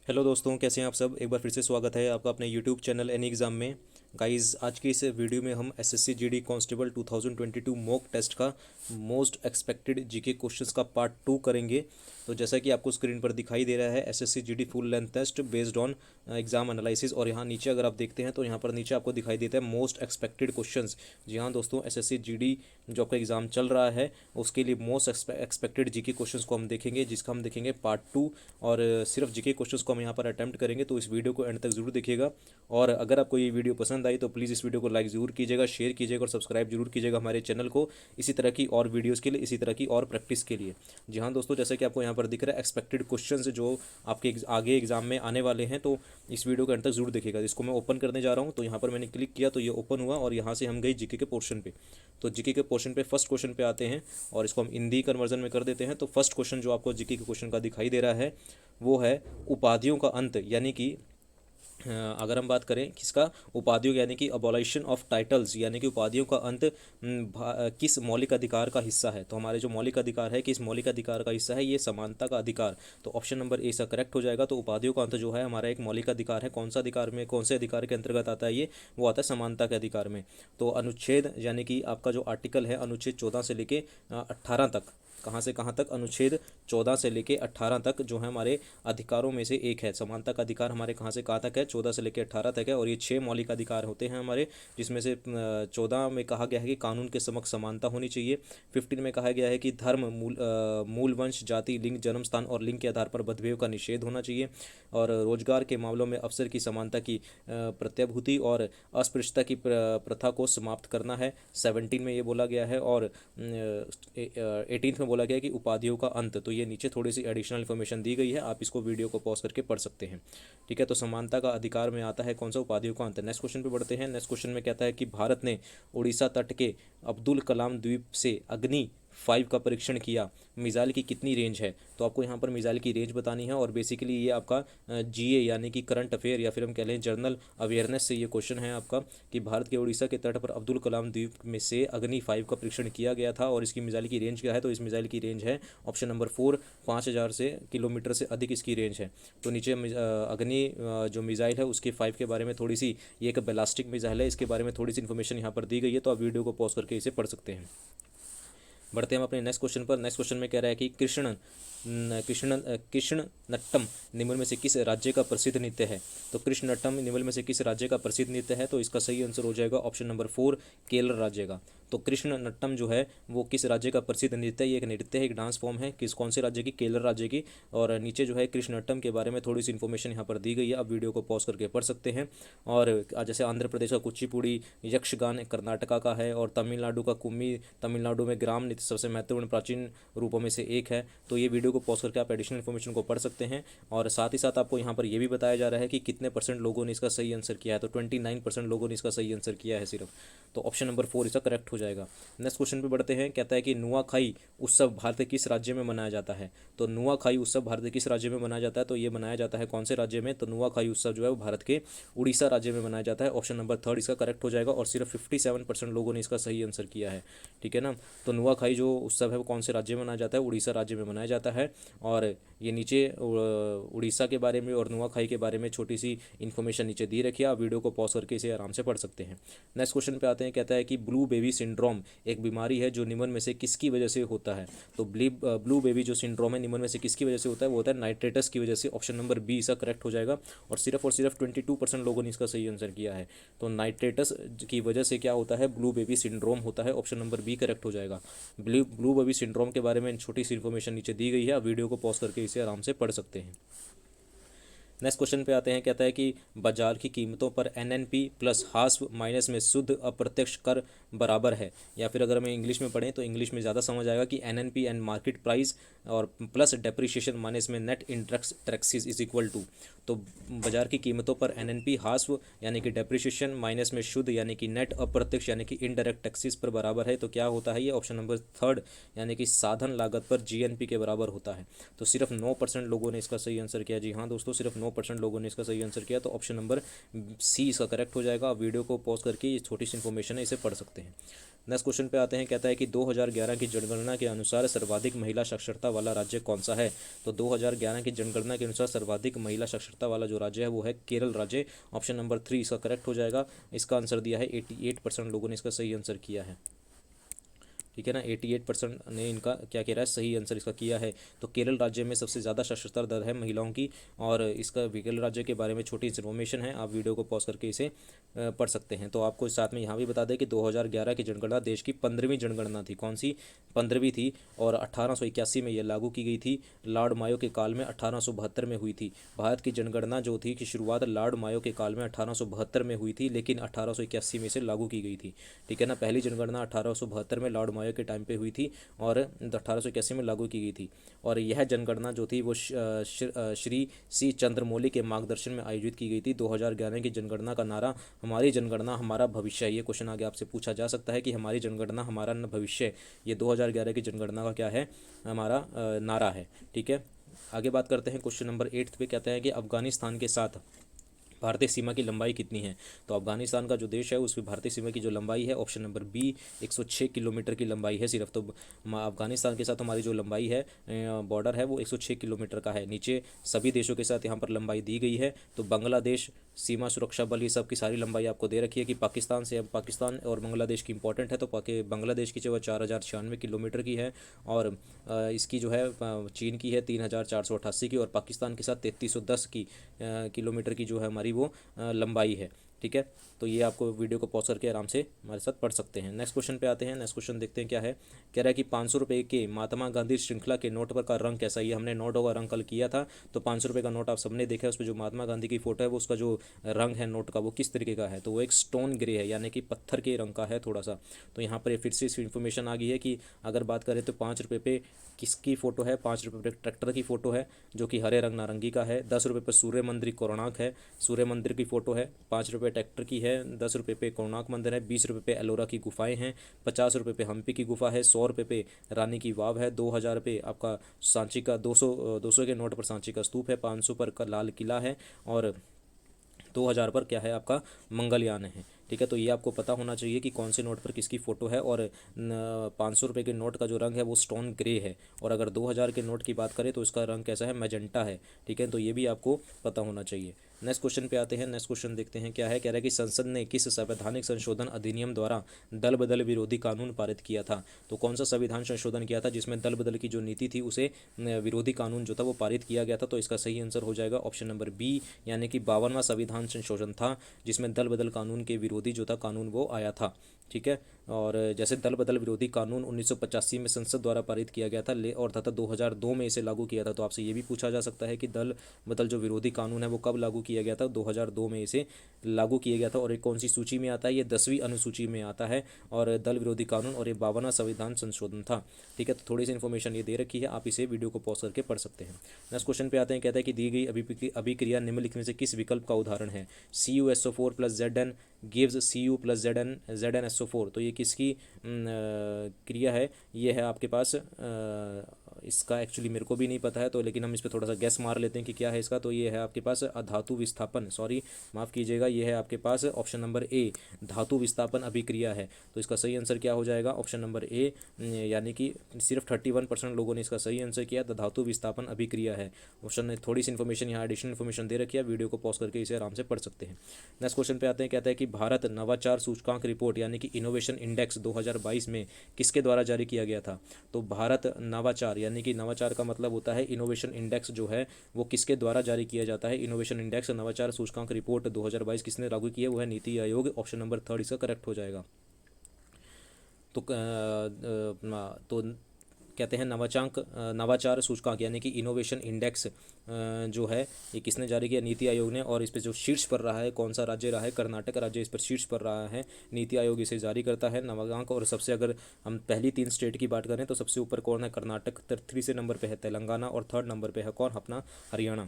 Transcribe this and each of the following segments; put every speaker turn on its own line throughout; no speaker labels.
Hello दोस्तों, कैसे हैं आप सब। एक बार फिर से स्वागत है आपका अपने यूट्यूब चैनल एनी एग्ज़ाम में। गाइस, आज की इस वीडियो में हम SSC GD constable 2022 mock test का मोस्ट एक्सपेक्टेड जीके क्वेश्चंस का पार्ट 2 करेंगे। तो जैसा कि आपको स्क्रीन पर दिखाई दे रहा है, SSC GD full length test based on exam analysis, और यहाँ नीचे अगर आप देखते हैं तो यहाँ पर नीचे आपको दिखाई देता है मोस्ट एक्सपेक्टेड क्वेश्चंस। जी हाँ दोस्तों, एसएससी जीडी जो आपका एग्जाम चल रहा है उसके लिए मोस्ट एक्सपेक्टेड जीके क्वेश्चंस को हम देखेंगे, जिसका हम देखेंगे पार्ट 2। और सिर्फ जीके क्वेश्चंस को हम यहाँ पर अटेम्प्ट करेंगे, तो इस वीडियो को एंड तक जरूर देखिएगा। और अगर आपको ये वीडियो पसंद आई तो प्लीज़ इस वीडियो को लाइक ज़रूर कीजिएगा, शेयर कीजिएगा और सब्सक्राइब जरूर कीजिएगा हमारे चैनल को, इसी तरह की और वीडियोज़ के लिए, इसी तरह की और प्रैक्टिस के लिए। जी हाँ दोस्तों, जैसे कि आपको यहाँ पर दिख रहा है एक्सपेक्टेड क्वेश्चंस जो आपके आगे एग्जाम में आने वाले हैं, तो इस वीडियो को एंड तक जरूर देखिएगा। इसको मैं ओपन करने जा रहा हूँ, तो यहाँ पर मैंने क्लिक किया तो ये ओपन हुआ और यहाँ से हम गए जीके के पोर्शन पे। तो जीके के पोर्शन पे फर्स्ट क्वेश्चन पे आते हैं और इसको हम हिंदी कन्वर्जन में कर देते हैं। तो फर्स्ट क्वेश्चन जो आपको जीके के क्वेश्चन का दिखाई दे रहा है वो है उपाधियों का अंत, यानी कि अगर हम बात करें किसका, उपाधियों यानी कि अबॉलिशन ऑफ टाइटल्स, यानी कि उपाधियों का अंत किस मौलिक अधिकार का हिस्सा है। तो हमारे जो मौलिक अधिकार है, किस मौलिक अधिकार का हिस्सा है, ये समानता का अधिकार। तो ऑप्शन नंबर ए सा करेक्ट हो जाएगा। तो उपाधियों का अंत जो है हमारा एक मौलिक अधिकार है। कौन सा अधिकार में, कौन से अधिकार के अंतर्गत आता है ये, वो आता है समानता के अधिकार में। तो अनुच्छेद यानी कि आपका जो आर्टिकल है, अनुच्छेद 14 से लेके 18 तक, कहाँ से कहाँ तक, अनुच्छेद 14 से लेके 18 तक जो है हमारे अधिकारों में से एक है। समानता का अधिकार हमारे कहाँ से कहाँ तक है, 14 से लेके 18 तक है। और ये 6 मौलिक अधिकार होते हैं हमारे, जिसमें से 14 में कहा गया है कि कानून के समक्ष समानता होनी चाहिए। 15 में कहा गया है कि धर्म, मूल वंश, जाति, लिंग, जन्म स्थान और लिंग के आधार पर भेदभाव का निषेध होना चाहिए। और रोजगार के मामलों में अवसर की समानता की प्रत्याभूति और अस्पृश्यता की प्रथा को समाप्त करना है, 17 में ये बोला गया है। और 18 में बोला गया है कि उपाधियों का अंत। तो ये नीचे थोड़ी सी एडिशनल इन्फॉर्मेशन दी गई है, आप इसको वीडियो को पॉज करके पढ़ सकते हैं। ठीक है, तो समानता का अधिकार में आता है कौन सा, उपाधियों का अंत। नेक्स्ट क्वेश्चन पे बढ़ते हैं। नेक्स्ट क्वेश्चन में कहता है कि भारत ने उड़ीसा तट के अब्दुल कलाम द्वीप से अग्नि 5 का परीक्षण किया, मिसाइल की कितनी रेंज है। तो आपको यहाँ पर मिसाइल की रेंज बतानी है। और बेसिकली ये आपका जीए यानी कि करंट अफेयर या फिर हम कह लें जनरल अवेयरनेस से ये क्वेश्चन है आपका, कि भारत के उड़ीसा के तट पर अब्दुल कलाम द्वीप में से अग्नि 5 का परीक्षण किया गया था और इसकी मिसाइल की रेंज क्या है। तो इस मिसाइल की रेंज है ऑप्शन नंबर 4, 5000 से किलोमीटर से अधिक इसकी रेंज है। तो नीचे अग्नि जो मिसाइल है उसके 5 के बारे में थोड़ी सी, ये एक बैलिस्टिक मिसाइल है, इसके बारे में थोड़ी सी इन्फॉर्मेशन यहाँ पर दी गई है, तो आप वीडियो को पॉज करके इसे पढ़ सकते हैं। बढ़ते हैं हम अपने नेक्स्ट क्वेश्चन पर। नेक्स्ट क्वेश्चन में कह रहा है कि कृष्ण नट्टम निम्न में से किस राज्य का प्रसिद्ध नृत्य है। तो कृष्ण नट्टम निम्न में से किस राज्य का प्रसिद्ध नृत्य है। तो इसका सही आंसर हो जाएगा ऑप्शन नंबर 4, केरल राज्य का। तो कृष्ण नट्टम जो है वो किस राज्य का प्रसिद्ध नृत्य है, ये एक नृत्य है, एक डांस फॉर्म है, किस कौन से राज्य की, केरल राज्य की। और नीचे जो है कृष्ण नट्टम के बारे में थोड़ी सी इन्फॉर्मेशन यहाँ पर दी गई है, आप वीडियो को पॉज करके पढ़ सकते हैं। और जैसे आंध्र प्रदेश का कुचिपुड़ी, यक्षगान कर्नाटका का है, और तमिलनाडु का कुम्मी तमिलनाडु में ग्राम नृत्य सबसे महत्वपूर्ण प्राचीन रूपों में से एक है। तो ये वीडियो को पॉज करके आप एडिशनल इन्फॉर्मेशन को पढ़ सकते हैं। और साथ ही साथ आपको यहाँ पर ये भी बताया जा रहा है कि कितने % लोगों ने इसका सही आंसर किया है। तो 29% लोगों ने इसका सही आंसर किया है सिर्फ। तो ऑप्शन नंबर 4 इसका करेक्ट हो जाएगा। नेक्स्ट क्वेश्चन पे बढ़ते हैं। कहता है कि नुआखाई उत्सव भारत के किस राज्य में मनाया जाता है। तो नुआखाई उत्सव भारत के किस राज्य में मनाया जाता है। तो ये मनाया जाता है कौन से राज्य में। तो नुआखाई उत्सव जो है वो भारत के उड़ीसा राज्य में मनाया जाता है। ऑप्शन नंबर 3 इसका करेक्ट हो जाएगा। और सिर्फ 57% लोगों ने इसका सही आंसर किया है। ठीक है ना। तो नुआखाई जो उत्सव है वो कौन से राज्य में मनाया जाता है, उड़ीसा राज्य में मनाया जाता है। और ये नीचे उड़ीसा के बारे में और नुआखाई के बारे में छोटी सी इन्फॉर्मेशन नीचे दी रखी है, आप वीडियो को पॉज करके इसे आराम से पढ़ सकते हैं। नेक्स्ट क्वेश्चन पे आते हैं। कहता है कि ब्लू बेबी सिंड्रोम एक बीमारी है जो निम्न में से किसकी वजह से होता है। तो ब्लू बेबी जो सिंड्रोम है निम्न में से किसकी वजह से होता है, वो होता है नाइट्रेटस की वजह से। ऑप्शन नंबर बी इसका करेक्ट हो जाएगा। और सिर्फ 22% लोगों ने इसका सही आंसर किया है। तो नाइट्रेटस की वजह से क्या होता है, ब्लू बेबी सिंड्रोम होता है। ऑप्शन नंबर बी करेक्ट हो जाएगा। ब्लू बेबी सिंड्रोम के बारे में छोटी सी इन्फॉर्मेशन नीचे दी गई है, आप वीडियो को पॉज करके इसे आराम से पढ़ सकते हैं। नेक्स्ट क्वेश्चन पे आते हैं। कहता है कि बाजार की कीमतों पर एनएनपी प्लस हास्व माइनस में शुद्ध अप्रत्यक्ष कर बराबर है। या फिर अगर हमें इंग्लिश में पढ़ें तो इंग्लिश में ज़्यादा समझ आएगा कि एनएनपी एंड मार्केट प्राइस और प्लस डेप्रिसिएशन माइनस में net interest taxes is equal to. तो बाजार की कीमतों पर एनएनपी हास्व यानी कि डेप्रिसिएशन माइनस में शुद्ध यानी कि नेट अप्रत्यक्ष यानी कि इनडायरेक्ट टैक्सेस पर बराबर है। तो क्या होता है ये, ऑप्शन नंबर 3 यानी कि साधन लागत पर जीएनपी के बराबर होता है। तो सिर्फ 9% लोगों ने इसका सही आंसर किया। जी हाँ दोस्तों, सिर्फ 9% लोगों ने इसका सही आंसर किया। तो ऑप्शन नंबर सी इसका करेक्ट हो जाएगा। आप वीडियो को पॉज करके ये छोटी सी इन्फॉर्मेशन है इसे पढ़ सकते हैं। नेक्स्ट क्वेश्चन पे आते हैं। कहता है कि 2011 की जनगणना के अनुसार सर्वाधिक महिला साक्षरता वाला राज्य कौन सा है। तो 2011 की जनगणना के अनुसार सर्वाधिक महिला साक्षरता वाला जो राज्य है वो है केरल राज्य। ऑप्शन नंबर 3 इसका करेक्ट हो जाएगा। इसका आंसर दिया है 88% लोगों ने इसका सही आंसर किया है। ठीक है ना, 88% ने इनका क्या कह रहा है, सही आंसर इसका किया है। तो केरल राज्य में सबसे ज़्यादा साक्षरता दर है महिलाओं की। और इसका केरल राज्य के बारे में छोटी इन्फॉर्मेशन है, आप वीडियो को पॉज करके इसे पढ़ सकते हैं। तो आपको साथ में यहाँ भी बता दें कि 2011 की जनगणना देश की 15वीं जनगणना थी। कौन सी? 15वीं थी। और 1881 में यह लागू की गई थी। लॉर्ड मायो के काल में 1872 में हुई थी। भारत की जनगणना जो थी कि शुरुआत लॉर्ड मायो के काल में 1872 में हुई थी, लेकिन 1881 में से लागू की गई थी। ठीक है ना, पहली जनगणना 1872 में लॉर्ड मायो के टाइम पे हुई थी और 1881 में लागू की गई थी। और यह जनगणना जो थी वो श्री सी चंद्रमौली के मार्गदर्शन में आयोजित की गई थी। 2011 की जनगणना का नारा हमारी जनगणना हमारा भविष्य। ये क्वेश्चन आगे आपसे पूछा जा सकता है कि हमारी जनगणना हमारा भविष्य, ये 2011 की जनगणना का क्या है, हमारा नारा है। ठीक है, आगे बात करते हैं। क्वेश्चन नंबर 8 पे कहते हैं कि अफगानिस्तान के साथ भारतीय सीमा की लंबाई कितनी है। तो अफगानिस्तान का जो देश है उसकी भारतीय सीमा की जो लंबाई है, ऑप्शन नंबर बी 106 किलोमीटर की लंबाई है सिर्फ। तो अफगानिस्तान के साथ हमारी जो लंबाई है, बॉर्डर है, वो 106 किलोमीटर का है। नीचे सभी देशों के साथ यहाँ पर लंबाई दी गई है। तो बांग्लादेश, सीमा सुरक्षा बल, ये सब की सारी लंबाई आपको दे रखी है कि पाकिस्तान से, अब पाकिस्तान और बांग्लादेश की इंपॉर्टेंट है। तो बांग्लादेश की जो है 4096 किलोमीटर की है। और इसकी जो है चीन की है 3488 की। और पाकिस्तान के साथ 3310 की किलोमीटर की जो है हमारी वो लंबाई है। ठीक है, तो ये आपको वीडियो को पॉज करके आराम से हमारे साथ पढ़ सकते हैं। नेक्स्ट क्वेश्चन पे आते हैं। नेक्स्ट क्वेश्चन देखते हैं क्या है। कह रहा है कि 500 रुपये के महात्मा गांधी श्रृंखला के नोट पर का रंग कैसा है। ये हमने नोटों का रंग कल किया था। तो 500 रुपये का नोट आप सबने देखा है, उस पर जो महात्मा गांधी की फोटो है वो उसका जो रंग है नोट का वो किस तरीके का है। तो वो एक स्टोन ग्रे है, यानी कि पत्थर के रंग का है थोड़ा सा। तो यहाँ पर फिर से इस इन्फॉर्मेशन आ गई है कि अगर बात करें तो 5 रुपये पे किसकी फ़ोटो है। 5 रुपये पे ट्रैक्टर की फ़ोटो है जो कि हरे रंग नारंगी का है। 10 रुपये पर सूर्य मंदिर कोणार्क है, सूर्य मंदिर की फ़ोटो है। 5 रुपये ट्रैक्टर की है। 10 रुपये पे कोणार्क मंदिर है। 20 रुपये पे एलोरा की गुफाएं हैं। 50 रुपये पे हम्पी की गुफा है। 100 रुपये पे रानी की वाव है। 2000 रुपये आपका सांची का 200 के नोट पर सांची का स्तूप है। 500 पर का लाल किला है। और 2000 पर क्या है, आपका मंगलयान है। ठीक है, तो ये आपको पता होना चाहिए कि कौन से नोट पर किसकी फ़ोटो है। और 500 रुपये के नोट का जो रंग है वो स्टोन ग्रे है। और अगर 2000 के नोट की बात करें तो इसका रंग कैसा है, मैजेंटा है। ठीक है, तो ये भी आपको पता होना चाहिए। नेक्स्ट क्वेश्चन पे आते हैं। नेक्स्ट क्वेश्चन देखते हैं क्या है। कह रहा है कि संसद ने किस संवैधानिक संशोधन अधिनियम द्वारा दल बदल विरोधी कानून पारित किया था। तो कौन सा संविधान संशोधन किया था जिसमें दल बदल की जो नीति थी उसे विरोधी कानून जो था वो पारित किया गया था। तो इसका सही आंसर हो जाएगा ऑप्शन नंबर बी, यानी कि 52वां संविधान संशोधन था जिसमें दल बदल कानून के विरोधी जो था कानून वो आया था। ठीक है, और जैसे दल बदल विरोधी कानून 1985 में संसद द्वारा पारित किया गया था और तथा 2002 में इसे लागू किया था। तो आपसे ये भी पूछा जा सकता है कि दल बदल जो विरोधी कानून है वो कब लागू किया गया था। 2002 में इसे लागू किया गया था। और ये कौन सी सूची में आता है, ये 10वीं अनुसूची में आता है। और दल विरोधी कानून और ये 52वां संविधान संशोधन था। ठीक है, तो थोड़ी सी इन्फॉर्मेशन ये दे रखी है, आप इसे वीडियो को पॉज करके पढ़ सकते हैं। नेक्स्ट क्वेश्चन पे आते हैं। कहता है कि दी गई अभिक्रिया निम्नलिखित में से किस विकल्प का उदाहरण है। CuSO4 + Zn gives Cu + ZnSO4। तो ये किसकी क्रिया है, ये है आपके पास इसका एक्चुअली मेरे को भी नहीं पता है, तो लेकिन हम इस पर थोड़ा सा गैस मार लेते हैं कि क्या है इसका। तो ये है आपके पास धातु विस्थापन, सॉरी माफ़ कीजिएगा, ये है आपके पास ऑप्शन नंबर ए, धातु विस्थापन अभिक्रिया है। तो इसका सही आंसर क्या हो जाएगा, ऑप्शन नंबर ए, यानी कि सिर्फ 31% लोगों ने इसका सही आंसर किया। तो धातु विस्थापन अभिक्रिया है ऑप्शन ने। थोड़ी सी इन्फॉर्मेशन यहाँ एडिशनल इन्फॉर्मेशन दे रखी है, वीडियो को पॉज करके इसे आराम से पढ़ सकते हैं। नेक्स्ट क्वेश्चन पे आते हैं। कहता है कि भारत नवाचार सूचकांक रिपोर्ट यानी कि इनोवेशन इंडेक्स 2022 में किसके द्वारा जारी किया गया था। तो भारत नवाचार यानी कि नवाचार का मतलब होता है इनोवेशन इंडेक्स जो है वो किसके द्वारा जारी किया जाता है। इनोवेशन इंडेक्स नवाचार सूचकांक रिपोर्ट 2022 किसने लागू की है, वो है नीति आयोग। ऑप्शन नंबर 3 इसका करेक्ट हो जाएगा। तो कहते हैं नवाचार सूचकांक यानी कि इनोवेशन इंडेक्स जो है ये किसने जारी किया, नीति आयोग ने। और इस पर जो शीर्ष पर रहा है, कौन सा राज्य रहा है, कर्नाटक राज्य इस पर शीर्ष पर रहा है। नीति आयोग इसे जारी करता है नवांक। और सबसे अगर हम पहली 3 स्टेट की बात करें तो सबसे ऊपर कौन है, कर्नाटक। 3 नंबर पे है तेलंगाना और 3rd नंबर पे है कौन, अपना हरियाणा।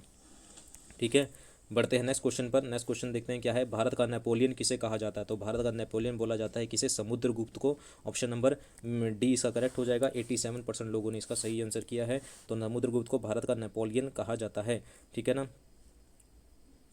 ठीक है, बढ़ते हैं नेक्स्ट क्वेश्चन पर। नेक्स्ट क्वेश्चन देखते हैं क्या है। भारत का नेपोलियन किसे कहा जाता है। तो भारत का नेपोलियन बोला जाता है किसे, समुद्रगुप्त को। ऑप्शन नंबर डी इसका करेक्ट हो जाएगा। 87% लोगों ने इसका सही आंसर किया है। तो समुद्रगुप्त को भारत का नेपोलियन कहा जाता है। ठीक है ना।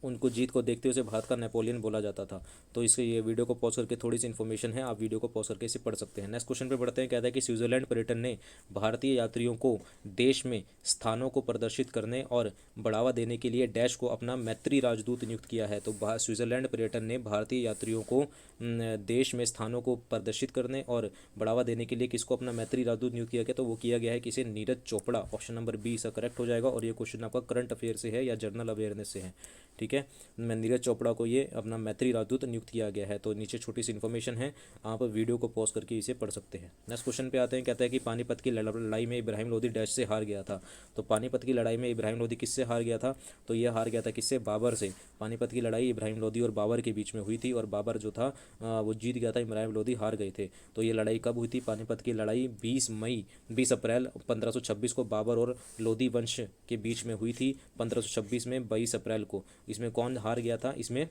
उनको जीत को देखते हुए उसे भारत का नेपोलियन बोला जाता था। तो इसके ये वीडियो को पॉज करके थोड़ी सी इन्फॉर्मेशन है, आप वीडियो को पॉज करके इसे पढ़ सकते हैं। नेक्स्ट क्वेश्चन पे बढ़ते हैं। कहता है कि स्विट्जरलैंड पर्यटन ने भारतीय यात्रियों को देश में स्थानों को प्रदर्शित करने और बढ़ावा देने के लिए डैश को अपना मैत्री राजदूत नियुक्त किया है। तो स्विट्जरलैंड पर्यटन ने भारतीय यात्रियों को देश में स्थानों को प्रदर्शित करने और बढ़ावा देने के लिए किसको अपना मैत्री राजदूत नियुक्त किया गया? तो वो किया गया है किसे? Neeraj Chopra. Option number B इसका करेक्ट हो जाएगा। और ये क्वेश्चन आपका करंट अफेयर से है या जनरल अवेयरनेस से है, ठीक है। मैं नीरज चोपड़ा को ये अपना मैत्री राजदूत नियुक्त किया गया है। तो नीचे छोटी सी इन्फॉर्मेशन है, आप वीडियो को पॉज करके इसे पढ़ सकते हैं। नेक्स्ट क्वेश्चन पे आते हैं। कहता है कि पानीपत की लड़ाई में इब्राहिम लोदी डैश से हार गया था। तो पानीपत की लड़ाई में इब्राहिम लोदी किससे हार गया था? तो ये हार गया था किससे? बाबर से। पानीपत की लड़ाई इब्राहिम लोदी और बाबर के बीच में हुई थी और बाबर जो था वो जीत गया था, इब्राहिम लोदी हार गए थे। तो ये लड़ाई कब हुई थी? पानीपत की लड़ाई 20 अप्रैल 1526 को बाबर और लोदी वंश के बीच में हुई थी। 1526 में 22 अप्रैल को। इसमें कौन हार गया था? इसमें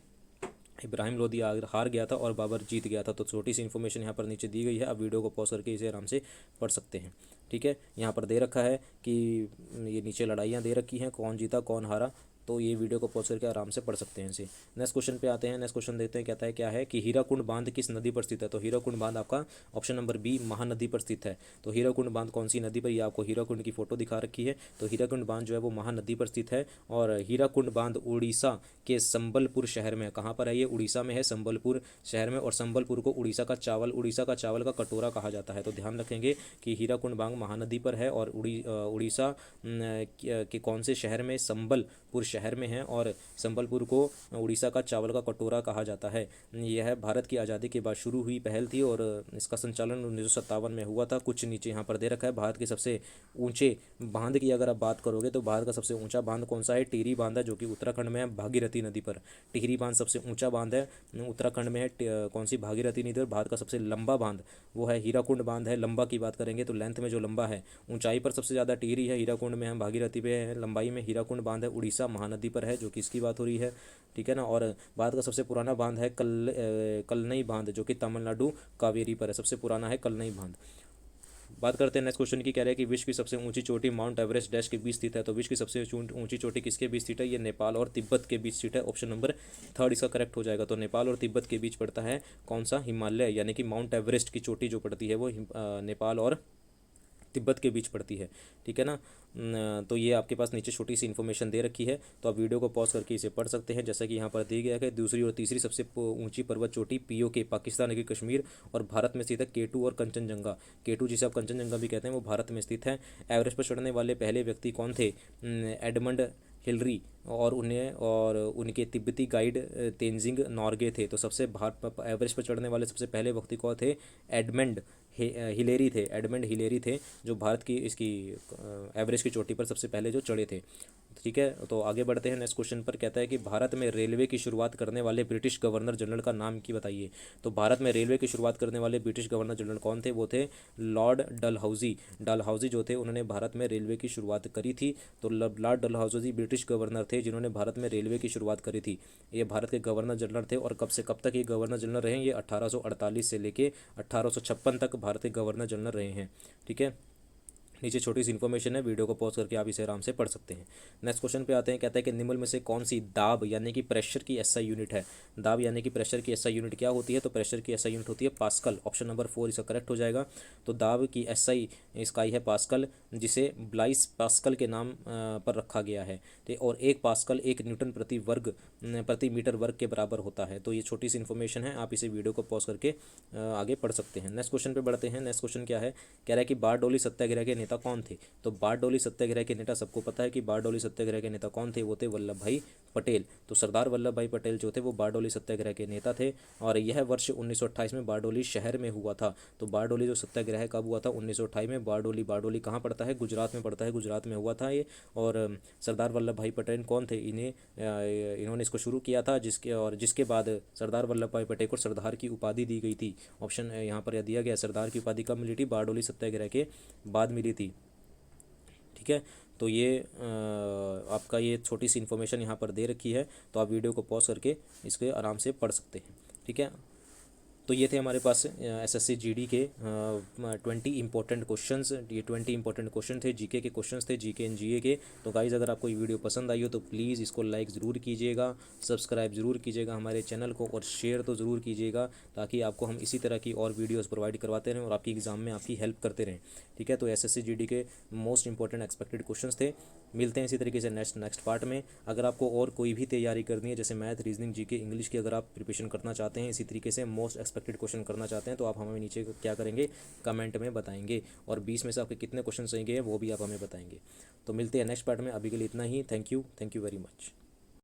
इब्राहिम लोदी हार गया था और बाबर जीत गया था। तो छोटी सी इन्फॉर्मेशन यहाँ पर नीचे दी गई है, आप वीडियो को पॉज करके इसे आराम से पढ़ सकते हैं, ठीक है। यहाँ पर दे रखा है कि ये नीचे लड़ाइयाँ दे रखी हैं, कौन जीता कौन हारा। तो ये वीडियो को पॉज करके आराम से पढ़ सकते हैं इसे। नेक्स्ट क्वेश्चन पे आते हैं। नेक्स्ट क्वेश्चन देखते हैं। कहता है क्या है कि हीराकुंड बांध किस नदी पर स्थित है? तो हीराकुंड बांध आपका ऑप्शन नंबर बी महानदी पर स्थित है। तो हीराकुंड बांध कौन सी नदी पर? ये आपको हीराकुंड की फोटो दिखा रखी है। तो हीराकुंड बांध जो है वो महानदी पर स्थित है। और हीराकुंड बांध उड़ीसा के संबलपुर शहर में। कहाँ पर है ये? उड़ीसा में है, संबलपुर शहर में। और संबलपुर को उड़ीसा का चावल का कटोरा कहा जाता है। तो ध्यान रखेंगे कि हीराकुंड बांध महानदी पर है और उड़ीसा के कौन से शहर में? संबलपुर शहर में है। और संबलपुर को उड़ीसा का चावल का कटोरा कहा जाता है। यह भारत की आज़ादी के बाद शुरू हुई पहल थी और इसका संचालन 1957 में हुआ था। कुछ नीचे यहाँ पर दे रखा है। भारत के सबसे ऊंचे बांध की अगर आप बात करोगे तो भारत का सबसे ऊंचा बांध कौन सा है? टिहरी बांध है, जो कि उत्तराखंड में है, भागीरथी नदी पर। टिहरी बांध सबसे ऊंचा बांध है, उत्तराखंड में है। कौन सी? भागीरथी नदी पर। भारत का सबसे लंबा बांध वो है हीराकुंड बांध है। लंबा की बात करेंगे तो लेंथ में जो लंबा है, ऊंचाई पर सबसे ज़्यादा टिहरी है, हीराकुंड में है, भागीरथी पे है। लंबाई में हीराकुंड बांध है, उड़ीसा महानदी पर है, जो कि इसकी बात हो रही है, ठीक है ना। और भारत का सबसे पुराना बांध है कलनई बांध, जो कि तमिलनाडु कावेरी पर है। सबसे पुराना है कलनई बांध। बात करते हैं नेक्स्ट क्वेश्चन की। कह रहा है कि विश्व की सबसे ऊंची चोटी माउंट एवरेस्ट डैश के बीच स्थित है। तो विश्व की सबसे ऊंची चोटी किसके बीच स्थित है? ये नेपाल और तिब्बत के बीच स्थित है। ऑप्शन नंबर थर्ड इसका करेक्ट हो जाएगा। तो नेपाल और तिब्बत के बीच पड़ता है कौन सा? हिमालय, यानी कि माउंट एवरेस्ट की चोटी जो पड़ती है वो नेपाल और तिब्बत के बीच पड़ती है, ठीक है ना। तो ये आपके पास नीचे छोटी सी इन्फॉर्मेशन दे रखी है, तो आप वीडियो को पॉज करके इसे पढ़ सकते हैं। जैसा कि यहाँ पर दिया गया है, दूसरी और तीसरी सबसे ऊंची पर्वत चोटी पीओके पाकिस्तान की कश्मीर और भारत में स्थित है। केटू और कंचनजंगा, केटू जिसे आप कंचनजंगा भी कहते हैं, वो भारत में स्थित है। एवरेस्ट पर चढ़ने वाले पहले व्यक्ति कौन थे? एडमंड हिलरी और उनके तिब्बती गाइड तेंजिंग नॉर्गे थे। तो सबसे एवरेस्ट पर चढ़ने वाले सबसे पहले व्यक्ति कौन थे? एडमंड हिलेरी थे। एडमंड हिलेरी थे जो भारत की इसकी एवरेस्ट की चोटी पर सबसे पहले जो चढ़े थे, ठीक है। तो आगे बढ़ते हैं नेक्स्ट क्वेश्चन पर। कहता है कि भारत में रेलवे की शुरुआत करने वाले ब्रिटिश गवर्नर जनरल का नाम की बताइए। तो भारत में रेलवे की शुरुआत करने वाले ब्रिटिश गवर्नर जनरल कौन थे? वो थे लॉर्ड डलहौजी। डलहौजी जो थे उन्होंने भारत में रेलवे की शुरुआत करी थी। तो लॉर्ड डलहौजी ब्रिटिश गवर्नर थे जिन्होंने भारत में रेलवे की शुरुआत करी थी। ये भारत के गवर्नर जनरल थे। और कब से कब तक ये गवर्नर जनरल रहे? ये 1848 से लेके 1856 तक भारत के गवर्नर जनरल रहे हैं, ठीक है। नीचे छोटी सी इन्फॉर्मेशन है, वीडियो को पॉज करके आप इसे आराम से पढ़ सकते हैं। नेक्स्ट क्वेश्चन पे आते हैं। कहता है कि निम्न में से कौन सी दाब यानी कि प्रेशर की एसआई यूनिट है? दाब यानी कि प्रेशर की एसआई यूनिट क्या होती है? तो प्रेशर की एसआई यूनिट होती है पास्कल। ऑप्शन नंबर 4 इसका करेक्ट हो जाएगा। तो दाब की एसआई इकाई है पास्कल, जिसे ब्लाइस पास्कल के नाम पर रखा गया है। और एक पास्कल 1 न्यूटन प्रति मीटर वर्ग के बराबर होता है। तो ये छोटी सी इन्फॉर्मेशन है, आप इसे वीडियो को पॉज करके आगे पढ़ सकते हैं। नेक्स्ट क्वेश्चन पे बढ़ते हैं। नेक्स्ट क्वेश्चन क्या है? कह रहा है कि बारडोली सत्याग्रह के नेता कौन थे? तो बारडोली सत्याग्रह के नेता सबको पता है कि बारडोली सत्याग्रह के नेता कौन थे? वो थे वल्लभ भाई पटेल। तो सरदार वल्लभ भाई पटेल जो थे वो बारडोली सत्याग्रह के नेता थे। और यह वर्ष 1928 में बारडोली शहर में हुआ था। तो बारडोली जो सत्याग्रह कब हुआ था? 1928 में। बारडोली कहाँ पड़ता है? गुजरात में पड़ता है, गुजरात में हुआ था ये। और सरदार वल्लभ भाई पटेल कौन थे? इन्होंने इसको शुरू किया था, जिसके बाद सरदार वल्लभ भाई पटेल को सरदार की उपाधि दी गई थी। ऑप्शन यहाँ पर दिया गया, सरदार की उपाधि कब मिली थी? बारडोली सत्याग्रह के बाद मिली थी, ठीक है। तो ये आपका ये छोटी सी इन्फॉर्मेशन यहाँ पर दे रखी है, तो आप वीडियो को पॉज करके इसके आराम से पढ़ सकते हैं, ठीक है। तो ये थे हमारे पास एसएससी जीडी के 20 इंपॉर्टेंट क्वेश्चंस। ये 20 इंपॉर्टेंट क्वेश्चन थे, जीके के क्वेश्चंस थे, जीके एंड जीए के। तो गाइज़ अगर आपको ये वीडियो पसंद आई हो तो प्लीज़ इसको लाइक ज़रूर कीजिएगा, सब्सक्राइब ज़रूर कीजिएगा हमारे चैनल को, और शेयर तो ज़रूर कीजिएगा, ताकि आपको हम इसी तरह की और वीडियोज़ प्रोवाइड करवाते रहें और आपकी एग्ज़ाम में आपकी हेल्प करते रहें। ठीक है, तो एसएससी जीडी के मोस्ट इंपॉर्टेंट एक्सपेक्टेड क्वेश्चंस थे। मिलते हैं इसी तरीके से नेक्स्ट पार्ट में। अगर आपको और कोई भी तैयारी करनी है, जैसे मैथ, रीजनिंग, जीके, इंग्लिश की अगर आप प्रिपरेशन करना चाहते हैं, इसी तरीके से मोस्ट एक्सपेक्टेड क्वेश्चन करना चाहते हैं, तो आप हमें नीचे क्या करेंगे, कमेंट में बताएंगे, और 20 में से आपके कितने क्वेश्चन सही गए वो भी आप हमें बताएंगे। तो मिलते हैं नेक्स्ट पार्ट में। अभी के लिए इतना ही। Thank you very much.